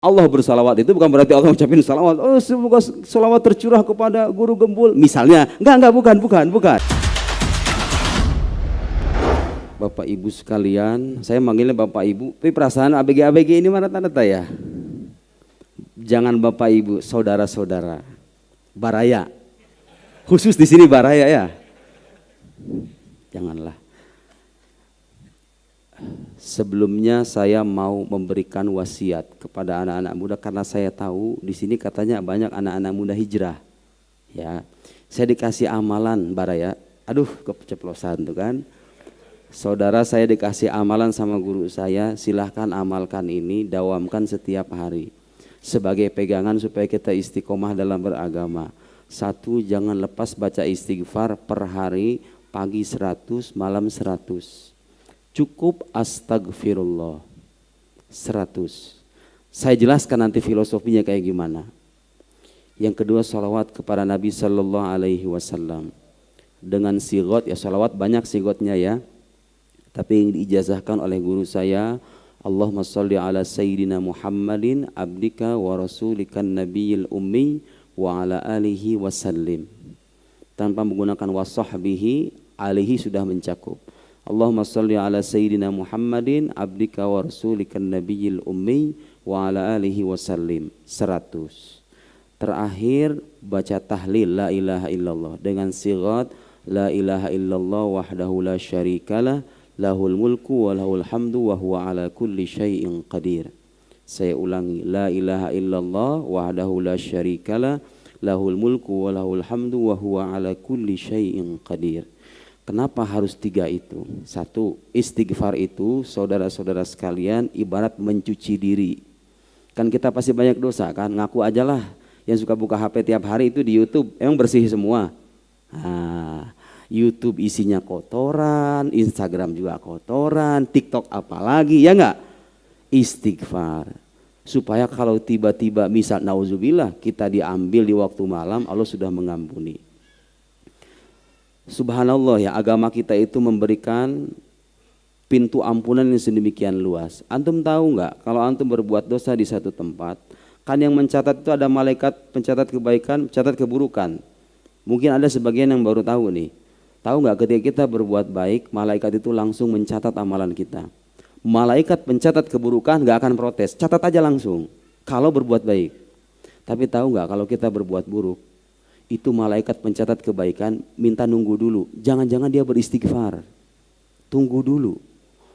Allah bersalawat itu bukan berarti Allah mengucapkan salawat. Oh, semoga salawat tercurah kepada guru Gembul. Misalnya, enggak, bukan. Bapak Ibu sekalian, saya manggilnya Bapak Ibu, tapi perasaan ABG ini mana tanda ya? Jangan Bapak Ibu, saudara-saudara. Baraya. Khusus di sini baraya ya. Janganlah. Sebelumnya saya mau memberikan wasiat kepada anak-anak muda karena saya tahu di sini katanya banyak anak-anak muda hijrah. Ya, saya dikasih amalan baraya. Aduh, keceplosan tuh kan. Saudara, saya dikasih amalan sama guru saya, silahkan amalkan ini, dawamkan setiap hari. Sebagai pegangan supaya kita istiqomah dalam beragama. 1, jangan lepas baca istighfar per hari, pagi 100, malam 100. Cukup astagfirullah 100. Saya jelaskan nanti filosofinya kayak gimana. Yang kedua, salawat kepada Nabi Sallallahu Alaihi Wasallam dengan sigot, ya salawat banyak sigotnya ya. Tapi yang diijazahkan oleh guru saya, Allahumma salli ala Sayyidina Muhammadin abdika wa rasulikan nabiyil ummi wa ala alihi wasallim. Tanpa menggunakan wasahbihi, alihi sudah mencakup. Allahumma salli ala Sayyidina Muhammadin abdika wa rasulikan nabiyil ummi wa ala alihi wasallim 100. Terakhir baca tahlil la ilaha illallah dengan sigat la ilaha illallah wahdahu la syarikalah lahul mulku wa lahul hamdu wa huwa ala kulli syai'in qadir. Saya ulangi, la ilaha illallah wahdahu la syarikalah lahul mulku wa lahul hamdu wa huwa ala kulli syai'in qadir. Kenapa harus 3 itu? 1, istighfar itu saudara-saudara sekalian ibarat mencuci diri. Kan kita pasti banyak dosa kan, ngaku aja lah. Yang suka buka HP tiap hari itu di YouTube, emang bersih semua? Nah, YouTube isinya kotoran, Instagram juga kotoran, TikTok apalagi, ya enggak? Istighfar. Supaya kalau tiba-tiba misal nauzubillah kita diambil di waktu malam, Allah sudah mengampuni. Subhanallah ya, agama kita itu memberikan pintu ampunan yang sedemikian luas. Antum tahu enggak kalau antum berbuat dosa di satu tempat, kan yang mencatat itu ada malaikat pencatat kebaikan, pencatat keburukan. Mungkin ada sebagian yang baru tahu nih. Tahu nggak ketika kita berbuat baik, malaikat itu langsung mencatat amalan kita. Malaikat pencatat keburukan nggak akan protes, catat aja langsung kalau berbuat baik. Tapi tahu nggak kalau kita berbuat buruk, itu malaikat pencatat kebaikan minta nunggu dulu. Jangan-jangan dia beristighfar, tunggu dulu.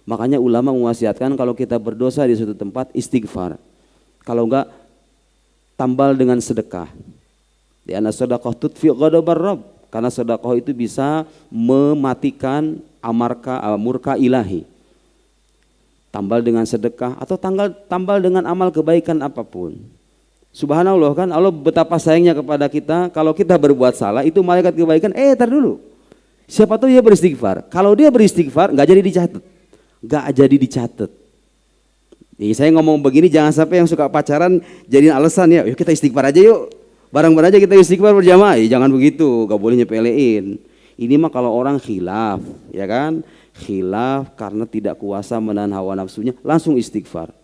Makanya ulama mewasiatkan kalau kita berdosa di suatu tempat istighfar. Kalau enggak, tambal dengan sedekah. Di anna sedekah tudfi ghadabar rabb. Karena sedekah itu bisa mematikan murka ilahi. Tambal dengan sedekah atau tambal dengan amal kebaikan apapun. Subhanallah kan, Allah betapa sayangnya kepada kita. Kalau kita berbuat salah, itu malaikat kebaikan, tar dulu. Siapa tahu dia beristighfar. Kalau dia beristighfar, nggak jadi dicatat. Nggak jadi dicatat. Saya ngomong begini jangan sampai yang suka pacaran jadiin alasan ya. Yuk kita istighfar aja yuk. Bareng-bareng aja kita istighfar berjamaah. Jangan begitu, nggak boleh nyepelein. Ini mah kalau orang khilaf, ya kan? Khilaf karena tidak kuasa menahan hawa nafsunya, langsung istighfar.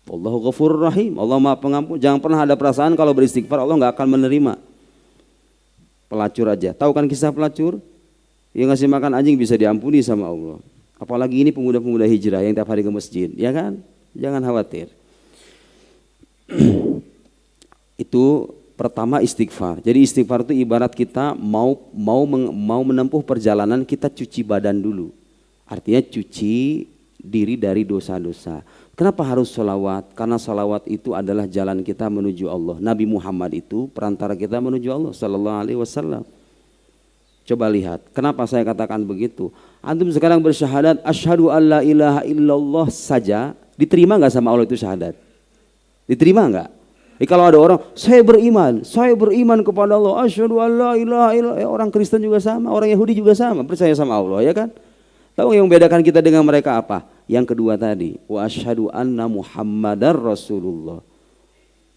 Allahu Ghafurur Rahim, Allah Maha Pengampun. Jangan pernah ada perasaan kalau beristighfar Allah nggak akan menerima. Pelacur aja, tahu kan kisah pelacur? Yang ngasih makan anjing bisa diampuni sama Allah. Apalagi ini pemuda-pemuda hijrah yang tiap hari ke masjid, ya kan? Jangan khawatir. Itu pertama istighfar. Jadi istighfar itu ibarat kita mau menempuh perjalanan, kita cuci badan dulu. Artinya cuci diri dari dosa-dosa. Kenapa harus sholawat? Karena sholawat itu adalah jalan kita menuju Allah. Nabi Muhammad itu perantara kita menuju Allah Sallallahu Alaihi Wasallam. Coba lihat, kenapa saya katakan begitu? Antum sekarang bersyahadat, asyhadu an la ilaha illallah saja, diterima nggak sama Allah itu syahadat? Diterima nggak? Kalau ada orang, saya beriman kepada Allah, asyhadu an la ilaha illallah. Orang Kristen juga sama, orang Yahudi juga sama, percaya sama Allah, ya kan? Tahu yang membedakan kita dengan mereka apa? Yang kedua tadi, wa asyhadu anna Muhammadar Rasulullah.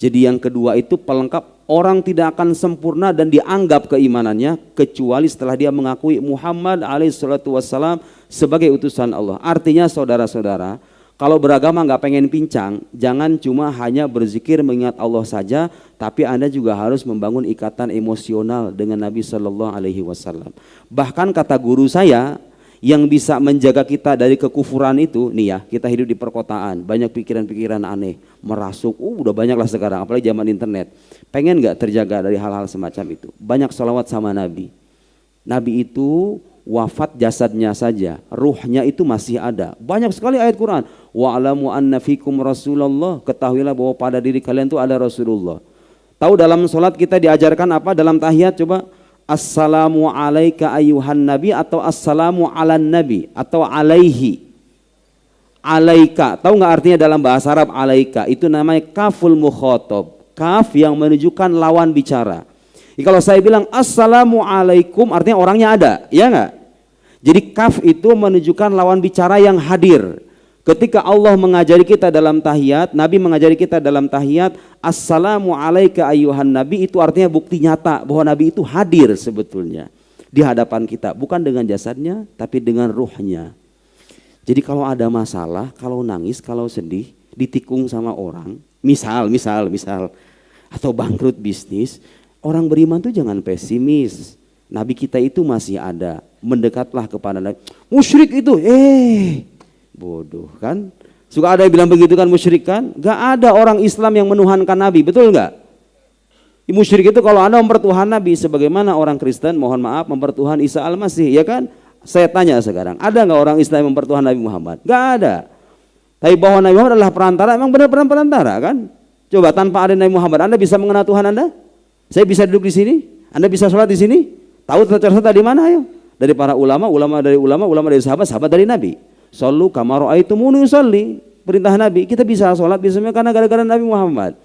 Jadi yang kedua itu pelengkap, orang tidak akan sempurna dan dianggap keimanannya kecuali setelah dia mengakui Muhammad alaihissalatu wassalam sebagai utusan Allah. Artinya saudara-saudara, Kalau beragama nggak pengen pincang, jangan cuma hanya berzikir mengingat Allah saja, tapi Anda juga harus membangun ikatan emosional dengan Nabi Shallallahu Alaihi Wasallam. Bahkan kata guru saya, yang bisa menjaga kita dari kekufuran itu, nih ya, kita hidup di perkotaan, banyak pikiran-pikiran aneh, merasuk, udah banyak lah sekarang, apalagi zaman internet. Pengen nggak terjaga dari hal-hal semacam itu? Banyak sholawat sama Nabi. Nabi itu wafat jasadnya saja, ruhnya itu masih ada. Banyak sekali ayat Quran. Wa'alamu anna fikum Rasulullah, ketahuilah bahwa pada diri kalian itu ada Rasulullah. Tahu dalam sholat kita diajarkan apa dalam tahiyat? Coba, assalamu alaika ayuhan nabi atau assalamu alan nabi atau alaihi. Alaika, tahu nggak artinya dalam bahasa Arab alaika? Itu namanya kaful mukhotob, kaf yang menunjukkan lawan bicara. Kalau saya bilang assalamu alaikum artinya orangnya ada, ya nggak? Jadi kaf itu menunjukkan lawan bicara yang hadir. Ketika Allah mengajari kita dalam tahiyat, Nabi mengajari kita dalam tahiyat, assalamu alaika ayyuhan nabi, itu artinya bukti nyata bahwa Nabi itu hadir sebetulnya di hadapan kita, bukan dengan jasadnya tapi dengan ruhnya. Jadi kalau ada masalah, kalau nangis, kalau sedih, ditikung sama orang, misal atau bangkrut bisnis, orang beriman tuh jangan pesimis. Nabi kita itu masih ada, mendekatlah kepada Nabi. Musyrik itu, bodoh kan? Suka ada yang bilang begitu kan, musyrik kan? Gak ada orang Islam yang menuhankan Nabi, betul gak? Musyrik itu kalau Anda mempertuhan Nabi, sebagaimana orang Kristen, mohon maaf, mempertuhan Isa Al-Masih, ya kan? Saya tanya sekarang, ada gak orang Islam yang mempertuhan Nabi Muhammad? Gak ada. Tapi bahwa Nabi Muhammad adalah perantara, emang benar-benar perantara kan? Coba tanpa ada Nabi Muhammad, Anda bisa mengenal Tuhan Anda? Saya bisa duduk di sini? Anda bisa sholat di sini? Tahu tata di mana ayo? Dari para ulama dari sahabat dari Nabi. Shallu kama ra'aitumuni usolli, perintah Nabi. Kita bisa sholat bisa karena gara-gara Nabi Muhammad.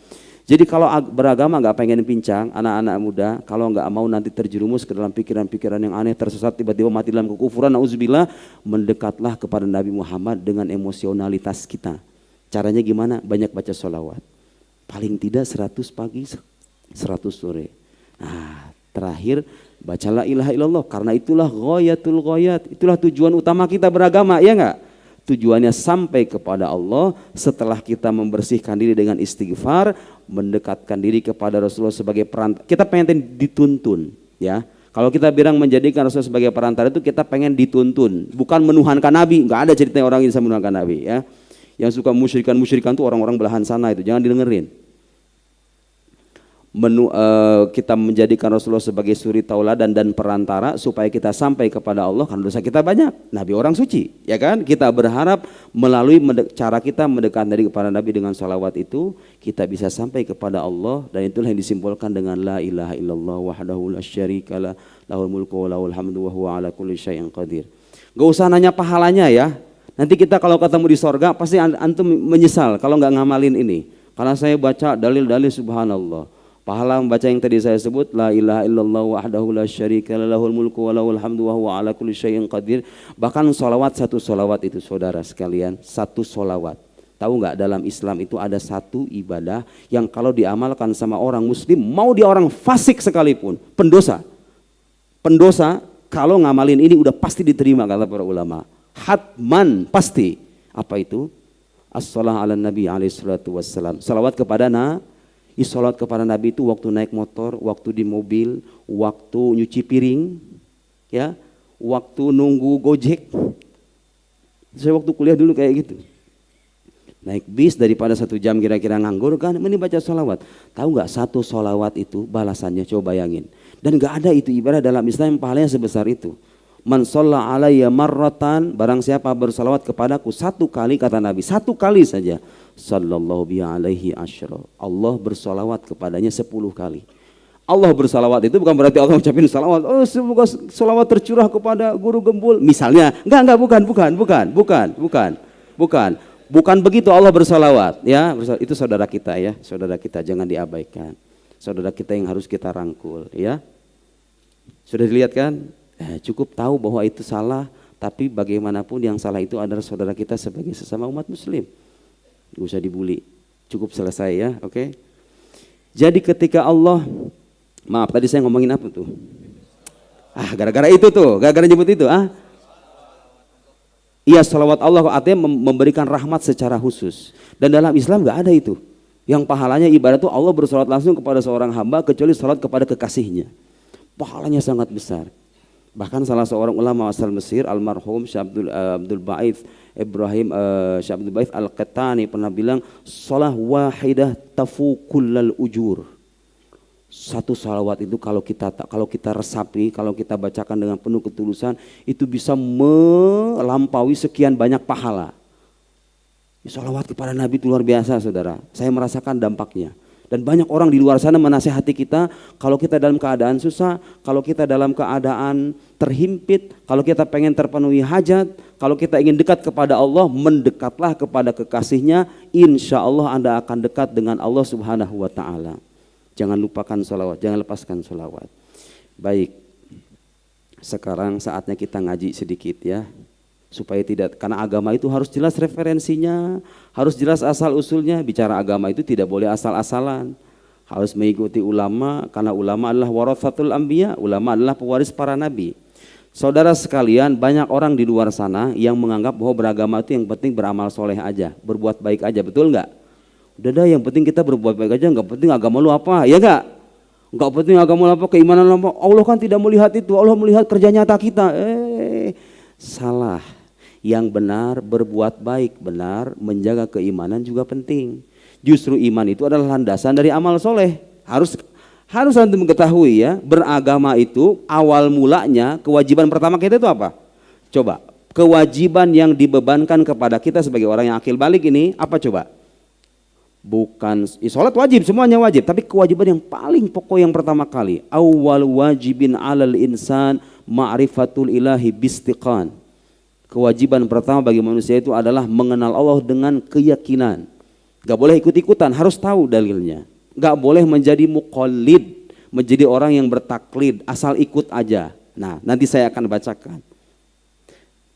Jadi kalau beragama nggak pengen pincang, anak-anak muda, kalau nggak mau nanti terjerumus ke dalam pikiran-pikiran yang aneh, tersesat, tiba-tiba mati dalam kekufuran, nauzubillah, mendekatlah kepada Nabi Muhammad dengan emosionalitas kita. Caranya gimana? Banyak baca sholawat. Paling tidak 100 pagi, 100 sore. Nah, terakhir baca la ilaha illallah, karena itulah ghayatul ghayat, itulah tujuan utama kita beragama, ya enggak? Tujuannya sampai kepada Allah setelah kita membersihkan diri dengan istighfar, mendekatkan diri kepada Rasulullah sebagai perantara. Kita pengen dituntun, ya. Kalau kita bilang menjadikan Rasulullah sebagai perantara itu kita pengen dituntun, bukan menuhankan Nabi. Enggak ada ceritanya orang yang bisa menuhankan Nabi, ya. Yang suka musyrikan itu orang-orang belahan sana itu, jangan didengerin. Kita menjadikan Rasulullah sebagai suri tauladan dan perantara supaya kita sampai kepada Allah, karena dosa kita banyak. Nabi orang suci, ya kan? Kita berharap melalui cara kita mendekat diri kepada Nabi dengan salawat itu, kita bisa sampai kepada Allah, dan itulah yang disimpulkan dengan la ilaha illallah wahdahu la syarikalah lahul mulku wa lahul hamdu wa huwa ala kulli syai'in qadir. Gak usah nanya pahalanya ya. Nanti kita kalau ketemu di sorga pasti antum menyesal kalau nggak ngamalin ini. Karena saya baca dalil-dalil subhanallah. Pahala membaca yang tadi saya sebut, la ilaha illallah wahdahu la syarika lahul mulku wa lahul hamdu wa huwa ala kulli syai'in qadir. Bahkan satu solawat itu saudara sekalian, satu solawat. Tahu nggak dalam Islam itu ada satu ibadah yang kalau diamalkan sama orang muslim, mau dia orang fasik sekalipun, pendosa kalau ngamalin ini udah pasti diterima kata para ulama. Hatman, pasti. Apa itu? As-salah ala nabi alaihi salatu wassalam. Salawat kepada Salat kepada Nabi itu waktu naik motor, waktu di mobil, waktu nyuci piring, ya, waktu nunggu Gojek. Saya waktu kuliah dulu kayak gitu. Naik bis daripada 1 jam kira-kira nganggur kan, mending baca sholawat. Tahu nggak satu sholawat itu balasannya, coba bayangin. Dan nggak ada itu ibadah dalam Islam yang pahalanya sebesar itu. Man shalla alayya marratan, barang siapa bersalawat kepadaku 1 kali, kata Nabi, 1 kali saja, sallallahu bihi alaihi asyra, Allah bersalawat kepadanya 10 kali. Allah bersalawat itu bukan berarti Allah ucapin salawat, oh semoga salawat tercurah kepada guru gembul misalnya. Enggak, bukan begitu Allah bersalawat, ya. Itu saudara kita, ya, saudara kita, jangan diabaikan. Saudara kita yang harus kita rangkul, ya. Sudah dilihat kan? Cukup tahu bahwa itu salah, tapi bagaimanapun yang salah itu adalah saudara kita sebagai sesama umat muslim. Gak usah dibully, cukup selesai, ya, oke? Jadi ketika Allah, maaf tadi saya ngomongin apa tuh? Gara-gara itu tuh, gara-gara nyebut itu, Iya, salawat Allah artinya memberikan rahmat secara khusus. Dan dalam Islam nggak ada itu. Yang pahalanya ibarat itu Allah bersolat langsung kepada seorang hamba kecuali salat kepada kekasihnya. Pahalanya sangat besar. Bahkan salah seorang ulama asal Mesir, almarhum Syekh Abdul Ba'ith Ibrahim Syekh Abdul Ba'ith Al-Qattani pernah bilang, salah wahidah tafukullal ujur. Satu salawat itu kalau kita resapi, kalau kita bacakan dengan penuh ketulusan, itu bisa melampaui sekian banyak pahala. Salawat kepada Nabi itu luar biasa, saudara. Saya merasakan dampaknya. Dan banyak orang di luar sana menasihati kita, kalau kita dalam keadaan susah, kalau kita dalam keadaan terhimpit, kalau kita pengen terpenuhi hajat, kalau kita ingin dekat kepada Allah, mendekatlah kepada kekasihnya, insya Allah Anda akan dekat dengan Allah Subhanahu wa ta'ala. Jangan lupakan salawat, jangan lepaskan salawat. Baik, sekarang saatnya kita ngaji sedikit ya. Supaya tidak, karena agama itu harus jelas referensinya, harus jelas asal usulnya. Bicara agama itu tidak boleh asal-asalan, harus mengikuti ulama, karena ulama adalah warathatul anbiya, ulama adalah pewaris para nabi. Saudara sekalian, banyak orang di luar sana yang menganggap bahwa beragama itu yang penting beramal soleh aja, berbuat baik aja, betul nggak? Udah dah, yang penting kita berbuat baik aja, nggak penting agama lu apa, ya nggak? Nggak penting agama lu apa, keimanan lu apa, Allah kan tidak melihat itu, Allah melihat kerja nyata kita. Salah. Yang benar berbuat baik, benar menjaga keimanan juga penting. Justru iman itu adalah landasan dari amal soleh. Harus antum mengetahui ya, beragama itu awal mulanya kewajiban pertama kita itu apa? Coba, kewajiban yang dibebankan kepada kita sebagai orang yang akil balik ini apa coba? Bukan, sholat wajib, semuanya wajib, tapi kewajiban yang paling pokok yang pertama kali, awal wajibin alal insan ma'rifatul ilahi bistiqan. Kewajiban pertama bagi manusia itu adalah mengenal Allah dengan keyakinan. Gak boleh ikut-ikutan, harus tahu dalilnya. Gak boleh menjadi muqallid, menjadi orang yang bertaklid, asal ikut aja. Nah, nanti saya akan bacakan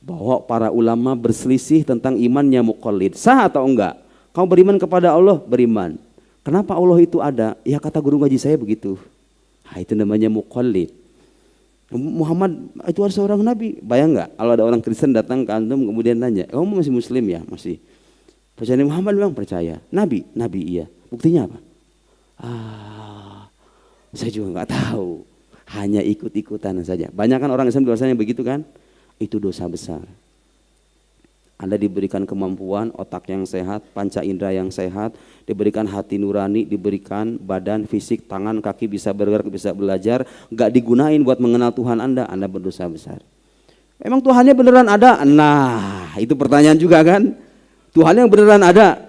bahwa para ulama berselisih tentang imannya muqallid. Sah atau enggak? Kamu beriman kepada Allah? Beriman. Kenapa Allah itu ada? Ya kata guru ngaji saya begitu. Nah, itu namanya muqallid. Muhammad itu ada seorang nabi. Bayang nggak kalau ada orang Kristen datang ke antum kemudian nanya, kamu masih muslim ya? Masih. Percaya Muhammad? Bilang percaya. Nabi iya. Buktinya apa? Saya juga nggak tahu. Hanya ikut-ikutan saja. Banyak kan orang Islam di luar sana yang begitu kan? Itu dosa besar. Anda diberikan kemampuan, otak yang sehat, panca indera yang sehat, diberikan hati nurani, diberikan badan, fisik, tangan, kaki bisa bergerak, bisa belajar, gak digunain buat mengenal Tuhan Anda berdosa besar. Emang Tuhannya beneran ada? Nah, itu pertanyaan juga kan? Tuhan yang beneran ada?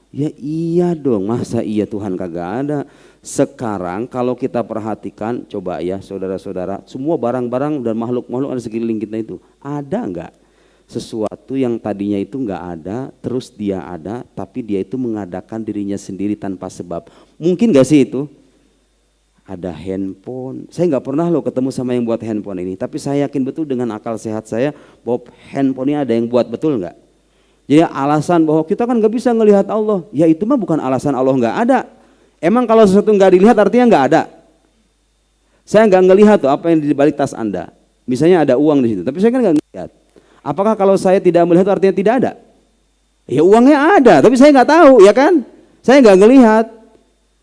Ya iya dong, masa iya Tuhan kagak ada? Sekarang kalau kita perhatikan, coba ya saudara-saudara, semua barang-barang dan makhluk-makhluk ada sekeliling kita itu, ada enggak? Sesuatu yang tadinya itu enggak ada, terus dia ada, tapi dia itu mengadakan dirinya sendiri tanpa sebab. Mungkin enggak sih itu? Ada handphone, saya enggak pernah loh ketemu sama yang buat handphone ini, tapi saya yakin betul dengan akal sehat saya bahwa handphone ini ada yang buat, betul enggak? Jadi alasan bahwa kita kan enggak bisa ngelihat Allah, ya itu mah bukan alasan Allah enggak ada. Emang kalau sesuatu enggak dilihat artinya enggak ada? Saya enggak ngelihat tuh apa yang di balik tas Anda. Misalnya ada uang di situ, tapi saya kan enggak ngelihat. Apakah kalau saya tidak melihat artinya tidak ada? Ya uangnya ada, tapi saya nggak tahu, ya kan? Saya nggak ngelihat.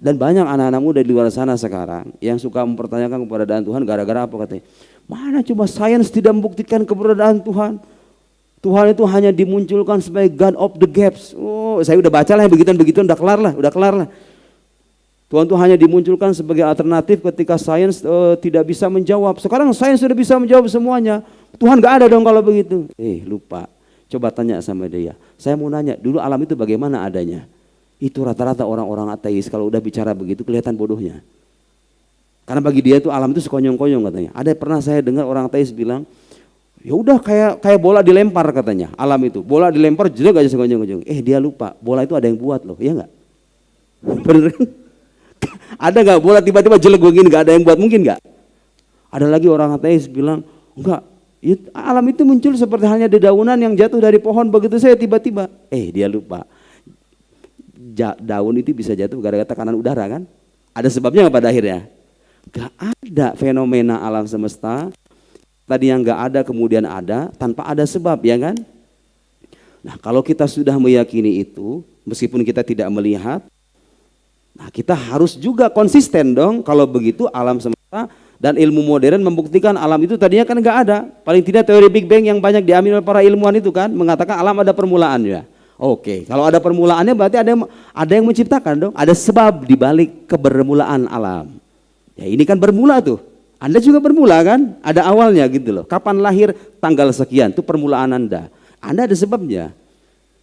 Dan banyak anak-anak muda di luar sana sekarang yang suka mempertanyakan keberadaan Tuhan gara-gara apa katanya? Mana coba sains tidak membuktikan keberadaan Tuhan? Tuhan itu hanya dimunculkan sebagai God of the gaps. Oh, saya udah baca lah yang begituan-begituan, udah kelar lah. Tuhan itu hanya dimunculkan sebagai alternatif ketika sains tidak bisa menjawab. Sekarang sains sudah bisa menjawab semuanya. Tuhan gak ada dong kalau begitu. Lupa. Coba tanya sama dia. Saya mau nanya, dulu alam itu bagaimana adanya? Itu rata-rata orang-orang ateis kalau udah bicara begitu kelihatan bodohnya. Karena bagi dia itu alam itu sekonyong-konyong katanya. Ada pernah saya dengar orang ateis bilang, ya udah kayak bola dilempar katanya. Alam itu, bola dilempar jelek aja sekonyong-konyong. Dia lupa, bola itu ada yang buat loh, ya enggak? Bener kan? Ada gak bola tiba-tiba jelek begini gak ada yang buat, mungkin gak? Ada lagi orang ateis bilang, enggak. Alam itu muncul seperti halnya dedaunan yang jatuh dari pohon begitu saya tiba-tiba. Dia lupa. Daun itu bisa jatuh gara-gara tekanan udara kan? Ada sebabnya nggak pada akhirnya? Gak ada fenomena alam semesta. Tadi yang gak ada kemudian ada tanpa ada sebab, ya kan? Nah, kalau kita sudah meyakini itu, meskipun kita tidak melihat, nah kita harus juga konsisten dong. Kalau begitu alam semesta dan ilmu modern membuktikan alam itu tadinya kan nggak ada. Paling tidak teori Big Bang yang banyak diamini oleh para ilmuwan itu kan mengatakan alam ada permulaannya. Oke, kalau ada permulaannya berarti ada yang menciptakan dong. Ada sebab dibalik kebermulaan alam. Ya ini kan bermula tuh. Anda juga bermula kan? Ada awalnya gitu loh. Kapan lahir tanggal sekian itu permulaan Anda. Anda ada sebabnya.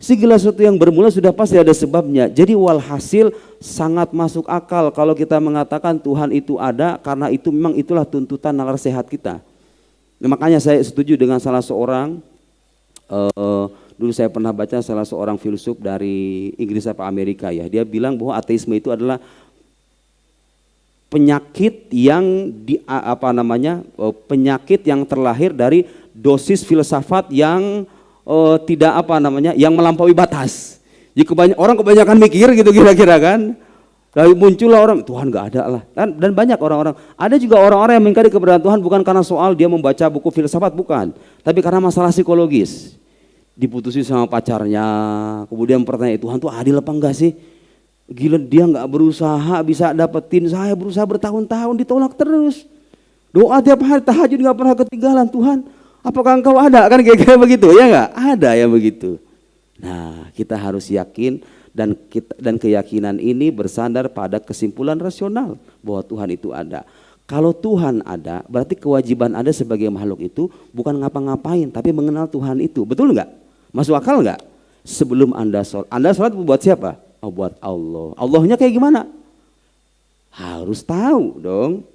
Segala sesuatu yang bermula sudah pasti ada sebabnya. Jadi walhasil sangat masuk akal kalau kita mengatakan Tuhan itu ada karena itu memang itulah tuntutan nalar sehat kita. Nah, makanya saya setuju dengan salah seorang dulu saya pernah baca salah seorang filsuf dari Inggris apa Amerika ya. Dia bilang bahwa ateisme itu adalah penyakit yang penyakit yang terlahir dari dosis filsafat yang yang melampaui batas. Jadi orang kebanyakan mikir gitu kira-kira kan. Lalu muncullah orang Tuhan nggak ada lah. Dan banyak orang-orang. Ada juga orang-orang yang mengingkari keberadaan Tuhan bukan karena soal dia membaca buku filsafat bukan, tapi karena masalah psikologis. Diputusin sama pacarnya, kemudian pertanyaan Tuhan tuh adil apa enggak sih? Gila dia nggak berusaha bisa dapetin, saya berusaha bertahun-tahun ditolak terus. Doa tiap hari tahajud nggak pernah ketinggalan. Tuhan, apakah engkau ada? Kan kayak begitu ya nggak? Ada yang begitu. Nah kita harus yakin dan keyakinan ini bersandar pada kesimpulan rasional bahwa Tuhan itu ada. Kalau Tuhan ada, berarti kewajiban Anda sebagai makhluk itu bukan ngapa-ngapain, tapi mengenal Tuhan itu. Betul nggak? Masuk akal nggak? Sebelum Anda sholat buat siapa? Oh, buat Allah. Allahnya kayak gimana? Harus tahu dong.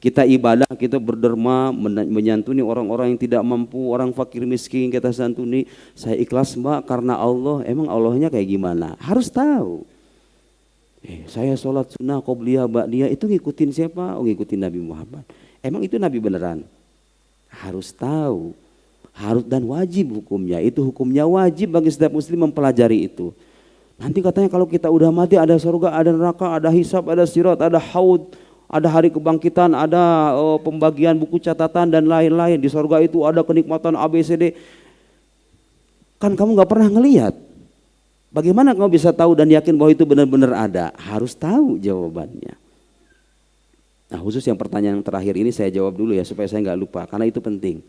Kita ibadah, kita berderma, menyantuni orang-orang yang tidak mampu, orang fakir miskin kita santuni. Saya ikhlas mbak karena Allah. Emang Allahnya kayak gimana? Harus tahu. Saya sholat sunnah, qobliyah, ba'diyah itu ngikutin siapa? Oh ngikutin Nabi Muhammad. Emang itu Nabi beneran? Harus tahu. Harus dan wajib hukumnya. Itu hukumnya wajib bagi setiap muslim mempelajari itu. Nanti katanya kalau kita udah mati ada surga, ada neraka, ada hisab, ada sirat, ada haud, ada hari kebangkitan, ada pembagian buku catatan dan lain-lain. Di surga itu ada kenikmatan ABCD. Kan kamu gak pernah ngelihat. Bagaimana kamu bisa tahu dan yakin bahwa itu benar-benar ada? Harus tahu jawabannya. Nah khusus yang pertanyaan terakhir ini saya jawab dulu ya supaya saya nggak lupa karena itu penting.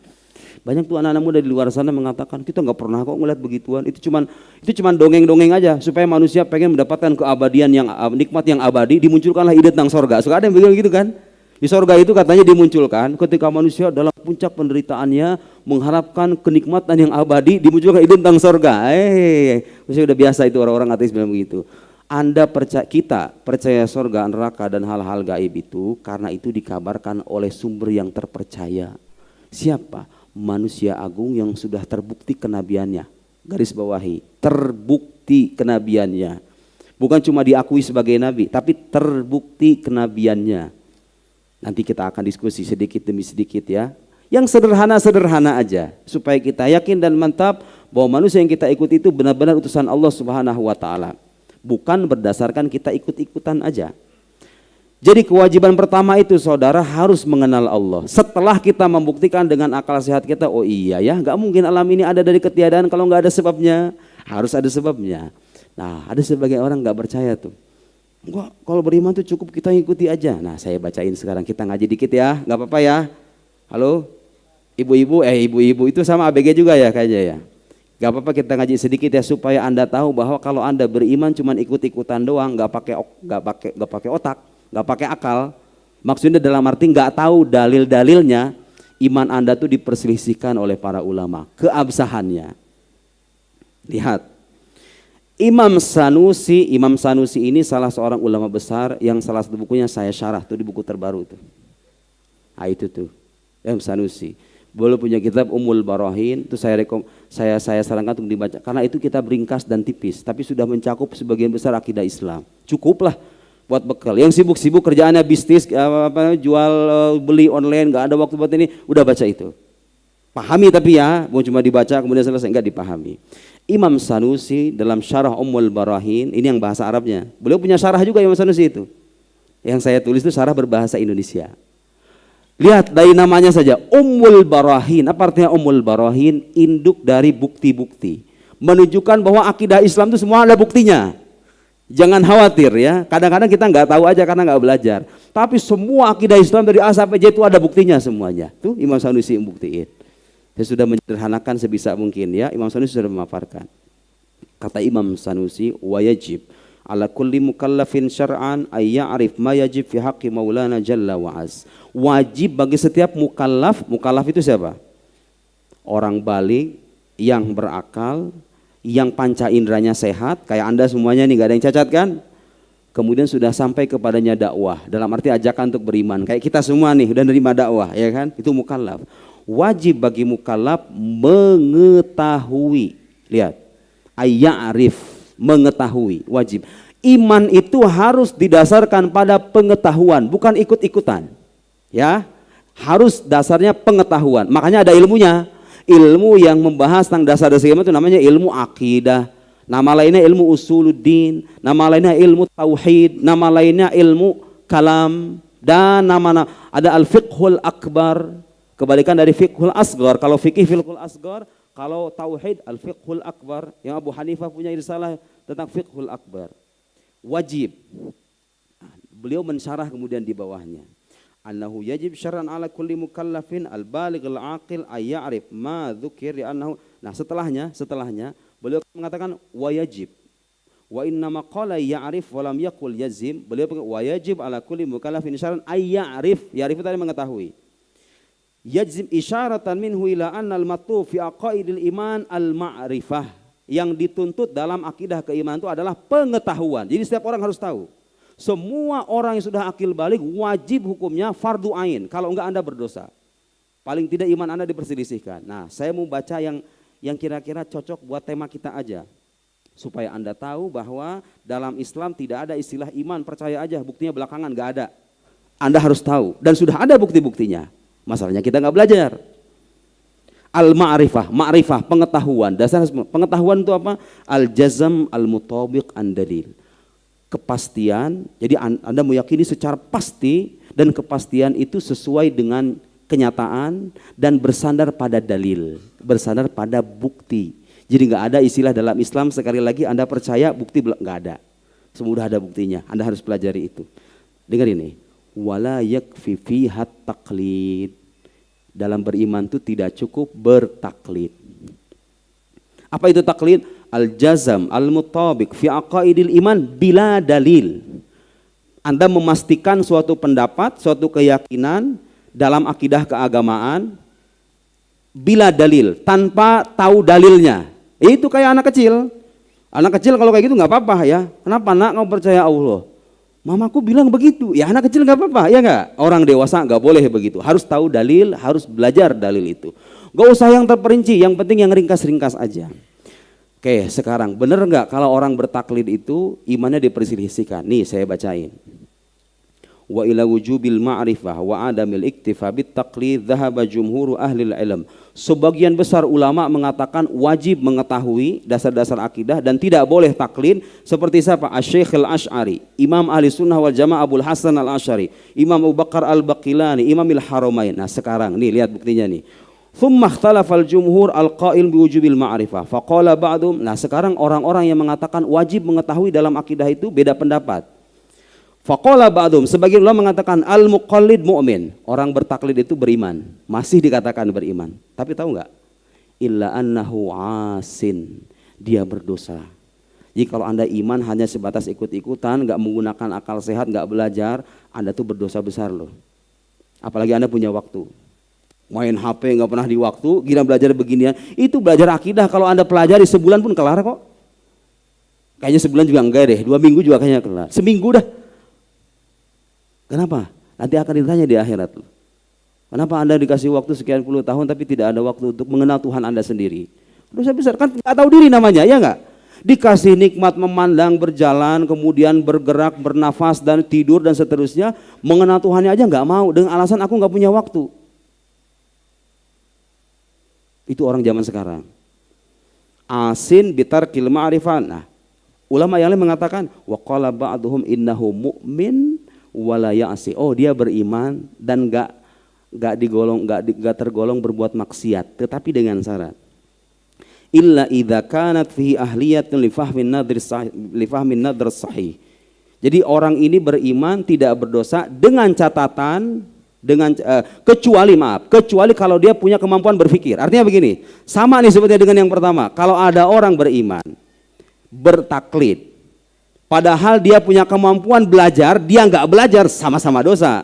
Banyak tuh anak-anak muda di luar sana mengatakan kita nggak pernah kok ngeliat begituan. Itu cuman dongeng-dongeng aja supaya manusia pengen mendapatkan keabadian yang nikmat yang abadi. Dimunculkanlah ide tentang sorga. Suka ada yang bilang gitu kan? Di sorga itu katanya dimunculkan ketika manusia dalam puncak penderitaannya mengharapkan kenikmatan yang abadi, dimunculkan ide tentang sorga. Maksudnya udah biasa itu orang-orang ateis bilang begitu. Kita percaya sorga, neraka dan hal-hal gaib itu karena itu dikabarkan oleh sumber yang terpercaya. Siapa? Manusia agung yang sudah terbukti kenabiannya. Garis bawahi, terbukti kenabiannya. Bukan cuma diakui sebagai nabi, tapi terbukti kenabiannya. Nanti kita akan diskusi sedikit demi sedikit ya. Yang sederhana-sederhana aja supaya kita yakin dan mantap bahwa manusia yang kita ikuti itu benar-benar utusan Allah Subhanahu wa taala. Bukan berdasarkan kita ikut-ikutan aja. Jadi kewajiban pertama itu saudara harus mengenal Allah. Setelah kita membuktikan dengan akal sehat kita, oh iya ya, nggak mungkin alam ini ada dari ketiadaan kalau nggak ada sebabnya. Harus ada sebabnya. Nah, ada sebagian orang nggak percaya tuh. Enggak, kalau beriman tuh cukup kita ikuti aja. Nah, saya bacain sekarang, kita ngaji dikit ya, nggak apa-apa ya. Halo, ibu-ibu, ibu-ibu itu sama ABG juga ya kayaknya ya. Gak apa-apa kita ngaji sedikit ya supaya Anda tahu bahwa kalau Anda beriman cuma ikut-ikutan doang, nggak pakai otak, nggak pakai akal. Maksudnya dalam arti nggak tahu dalil-dalilnya, iman Anda tuh diperselisihkan oleh para ulama, keabsahannya. Lihat, Imam Sanusi ini salah seorang ulama besar yang salah satu bukunya saya syarah tuh di buku terbaru tuh. Nah itu tuh, Imam Sanusi. Boleh punya kitab Ummul Barahin, itu saya sarankan untuk dibaca karena itu kitab ringkas dan tipis, tapi sudah mencakup sebagian besar akidah Islam. Cukuplah buat bekal. Yang sibuk-sibuk kerjaannya bisnis, jual beli online, nggak ada waktu buat ini, udah baca itu. Pahami tapi ya, bukan cuma dibaca kemudian selesai, enggak dipahami. Imam Sanusi dalam syarah Ummul Barahin, ini yang bahasa Arabnya. Beliau punya syarah juga Imam Sanusi itu. Yang saya tulis itu syarah berbahasa Indonesia. Lihat dari namanya saja, Ummul Barahin. Apa artinya Ummul Barahin? Induk dari bukti-bukti. menunjukkan bahwa akidah Islam itu semua ada buktinya. Jangan khawatir ya, kadang-kadang kita nggak tahu aja karena nggak belajar. Tapi semua akidah Islam dari A sampai Z itu ada buktinya semuanya. Tuh Imam Sanusi yang buktiin. Saya sudah menyederhanakan sebisa mungkin ya, Imam Sanusi sudah memaparkan. Kata Imam Sanusi, wajib ala kulli mukallafin syar'an ay ya'rif ma yajib fi haqqi maulana jalla wa az. Wajib bagi setiap mukallaf, mukallaf itu siapa? Orang balik yang berakal, yang panca inderanya sehat, kayak Anda semuanya nih, gak ada yang cacat kan? Kemudian sudah sampai kepadanya dakwah, dalam arti ajakan untuk beriman. Kayak kita semua nih udah nerima dakwah, ya kan? Itu mukallaf. Wajib bagi mukallaf mengetahui, lihat, ayya'rif, mengetahui, wajib. Iman itu harus didasarkan pada pengetahuan, bukan ikut-ikutan. Ya, harus dasarnya pengetahuan. Makanya ada ilmunya. Ilmu yang membahas tentang dasar-dasar iman itu namanya ilmu akidah. Nama lainnya ilmu usuluddin, nama lainnya ilmu tauhid, nama lainnya ilmu kalam, dan nama ada al-fiqhul akbar, kebalikan dari fiqhul asgar. Kalau fikih fiqhul asgar, kalau tauhid al-fiqhul akbar. Yang Abu Hanifah punya risalah tentang fiqhul akbar. Wajib. Beliau mensyarah kemudian di bawahnya. Annahu yajib syar'an ala kulli mukallafin al-baligh al-aqil ay ya'rif ma dzukir li annahu. Nah, setelahnya beliau mengatakan wa yajib. Wa inna ma qala ya'rif wa lam yaqul yazim. Beliau wa yajib ala kulli mukallafin syar'an ay ya'rif. Ya'rif tadi mengetahui. Yajzim isyaratan minhu ila anna al-matlub fi aqaidil iman al-ma'rifah. Yang dituntut dalam akidah keimanan itu adalah pengetahuan. Jadi setiap orang harus tahu. Semua orang yang sudah akil balik wajib hukumnya fardu ain. Kalau enggak Anda berdosa. Paling tidak iman Anda diperselisihkan. Nah, saya mau baca yang kira-kira cocok buat tema kita aja. Supaya Anda tahu bahwa dalam Islam tidak ada istilah iman percaya aja, buktinya belakangan, enggak ada. Anda harus tahu dan sudah ada bukti-buktinya. Masalahnya kita enggak belajar. Al-ma'rifah, ma'rifah, pengetahuan. Dasar pengetahuan itu apa? Al-jazam al-mutabiq an-dalil. Kepastian, jadi Anda meyakini secara pasti dan kepastian itu sesuai dengan kenyataan dan bersandar pada dalil, bersandar pada bukti. Jadi nggak ada istilah dalam Islam sekali lagi Anda percaya bukti nggak ada, semua ada buktinya. Anda harus pelajari itu. Dengar ini, wala yakfi fihat taqlid. Dalam beriman itu tidak cukup bertaklid. Apa itu taklid? Al-jazam, al-mutabiq fi aqaidil iman bila dalil. Anda memastikan suatu pendapat, suatu keyakinan dalam akidah keagamaan bila dalil, tanpa tahu dalilnya. Itu kayak anak kecil. Anak kecil kalau kayak gitu nggak apa-apa ya. Kenapa nak kamu percaya Allah? Mamaku bilang begitu. Ya anak kecil nggak apa-apa, ya nggak? Orang dewasa nggak boleh begitu. Harus tahu dalil, harus belajar dalil itu. Gak usah yang terperinci, yang penting yang ringkas-ringkas aja. Oke, sekarang benar nggak kalau orang bertaklid itu imannya diperselisihkan? Nih saya bacain. Wa ila wujubil ma'rifah wa adamil iktifa bit taqlid dhahaba jumhur ahli ilm. Sebagian besar ulama mengatakan wajib mengetahui dasar-dasar akidah dan tidak boleh taklid seperti siapa? Asy-Syaikh Al-Asy'ari, Imam Ahli Sunnah wal Jamaah Abdul Hasan Al-Asy'ari, Imam Abu Bakar Al-Baqilani, Imam Al-Haramain. Nah, sekarang nih lihat buktinya nih. Thumma ikhtalafal jumhur al-qail biwujubil ma'rifah. Faqala ba'dhum. Nah, sekarang orang-orang yang mengatakan wajib mengetahui dalam akidah itu beda pendapat. Faqala ba'dhum, sebagian ulama mengatakan al-muqallid mu'min. Orang bertaklid itu beriman, masih dikatakan beriman. Tapi tahu enggak? Illa annahu asin. Dia berdosa. Jadi kalau Anda iman hanya sebatas ikut-ikutan, enggak menggunakan akal sehat, enggak belajar, Anda tuh berdosa besar loh. Apalagi Anda punya waktu. Main HP nggak pernah di waktu, gila belajar beginian. Itu belajar akidah kalau Anda pelajari sebulan pun kelar kok. Kayaknya sebulan juga enggak deh, 2 minggu juga kayaknya kelar. Seminggu dah. Kenapa? Nanti akan ditanya di akhirat. Kenapa Anda dikasih waktu sekian puluh tahun tapi tidak ada waktu untuk mengenal Tuhan Anda sendiri? Dosa besar, kan nggak tahu diri namanya, ya nggak? Dikasih nikmat memandang, berjalan, kemudian bergerak, bernafas dan tidur dan seterusnya, mengenal Tuhannya aja nggak mau dengan alasan aku nggak punya waktu. Itu orang zaman sekarang. Asin bitarkil ma'rifah. Nah, ulama yang lain mengatakan wa qala ba'dhum innahu mu'min wa la ya'si. Oh, dia beriman dan enggak tergolong berbuat maksiat, tetapi dengan syarat illa idza kanat fihi ahliyatun li fahmin nadr sahih. Jadi orang ini beriman tidak berdosa dengan catatan kecuali kalau dia punya kemampuan berpikir. Artinya begini, sama nih seperti dengan yang pertama. Kalau ada orang beriman bertaklid, padahal dia punya kemampuan belajar, dia nggak belajar, sama-sama dosa.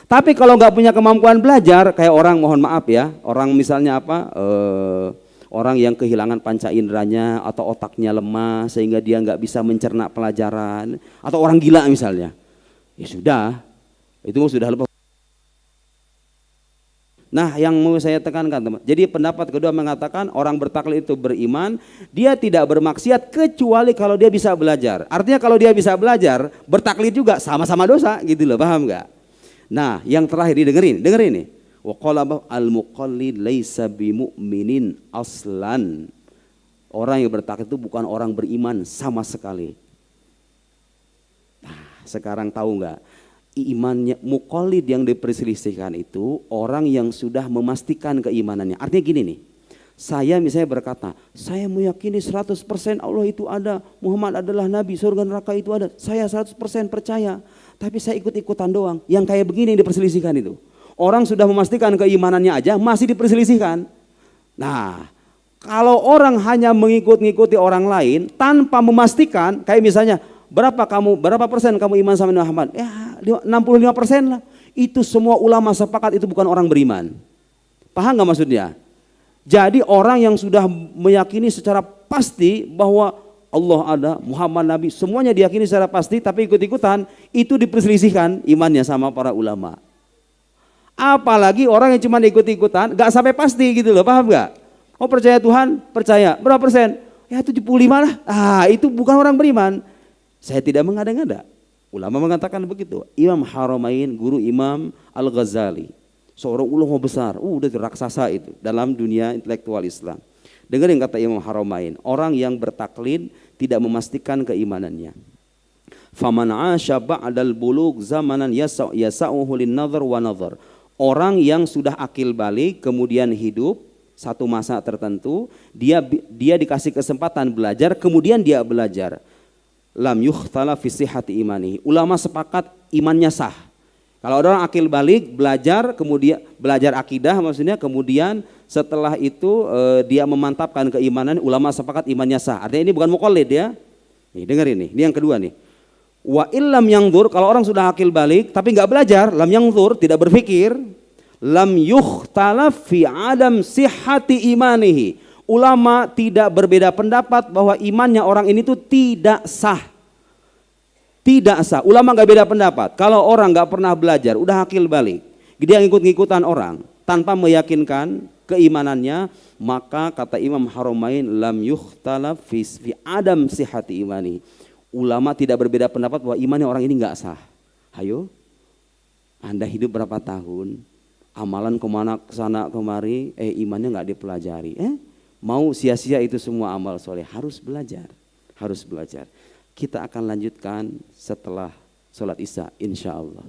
Tapi kalau nggak punya kemampuan belajar, kayak orang, mohon maaf ya, orang misalnya orang yang kehilangan panca inderanya atau otaknya lemah sehingga dia nggak bisa mencerna pelajaran, atau orang gila misalnya, ya sudah, itu sudah lepas. Nah, yang mau saya tekankan teman, jadi pendapat kedua mengatakan orang bertaklid itu beriman, dia tidak bermaksiat kecuali kalau dia bisa belajar. Artinya kalau dia bisa belajar, bertaklid juga sama-sama dosa gitu loh, paham nggak? Nah, yang terakhir dengerin nih. Wa qala al-muqallid laisa bimu'minin aslan. Orang yang bertaklid itu bukan orang beriman sama sekali. Nah, sekarang tahu nggak? Imannya muqallid yang diperselisihkan itu orang yang sudah memastikan keimanannya. Artinya gini nih, saya misalnya berkata, saya meyakini 100% Allah itu ada, Muhammad adalah Nabi, surga neraka itu ada, saya 100% percaya, tapi saya ikut-ikutan doang. Yang kayak begini yang diperselisihkan itu. Orang sudah memastikan keimanannya aja masih diperselisihkan. Nah, kalau orang hanya mengikuti orang lain tanpa memastikan, kayak misalnya berapa persen kamu iman sama Muhammad? Ya 65% lah. Itu semua ulama sepakat itu bukan orang beriman. Paham nggak maksudnya? Jadi orang yang sudah meyakini secara pasti bahwa Allah ada, Muhammad Nabi, semuanya diyakini secara pasti tapi ikut-ikutan, itu diperselisihkan imannya sama para ulama. Apalagi orang yang cuma ikut-ikutan, gak sampai pasti gitu loh, paham gak? Oh percaya Tuhan, percaya, berapa persen? Ya 75 lah, itu bukan orang beriman. Saya tidak mengada-ngada, ulama mengatakan begitu. Imam Haramain, guru Imam Al-Ghazali, seorang ulama besar, udah raksasa itu dalam dunia intelektual Islam. Dengerin kata Imam Haramain, orang yang bertaklid tidak memastikan keimanannya. Faman 'asha ba'dal bulugh zamanan yasa'uhu lin-nadhar wa nadhar. Orang yang sudah akil balik kemudian hidup satu masa tertentu, dia dikasih kesempatan belajar, kemudian dia belajar. Lam yukhtala fi sihhati imani. Ulama sepakat imannya sah. Kalau ada orang akil balik belajar, kemudian belajar akidah maksudnya, kemudian setelah itu dia memantapkan keimanan, ulama sepakat imannya sah. Artinya ini bukan muqallid ya. Nih dengerin nih, ini yang kedua nih. Wa illam yangzur, kalau orang sudah akil balik tapi nggak belajar, lam yangzur, tidak berpikir, lam yukhtalaf fi adam sihhati imanihi. Ulama tidak berbeda pendapat bahwa imannya orang ini tuh tidak sah. Tidak sah. Ulama nggak beda pendapat. Kalau orang nggak pernah belajar, udah akil balik, dia ngikut-ngikutan orang tanpa meyakinkan keimanannya, maka kata Imam Haramain lam yukhtalaf fi adam sihhati imani. Ulama tidak berbeda pendapat bahwa imannya orang ini nggak sah. Ayo, Anda hidup berapa tahun, amalan kemana kesana kemari, imannya nggak dipelajari. Mau sia-sia itu semua amal soleh? Harus belajar, harus belajar. Kita akan lanjutkan setelah sholat isya, insya Allah.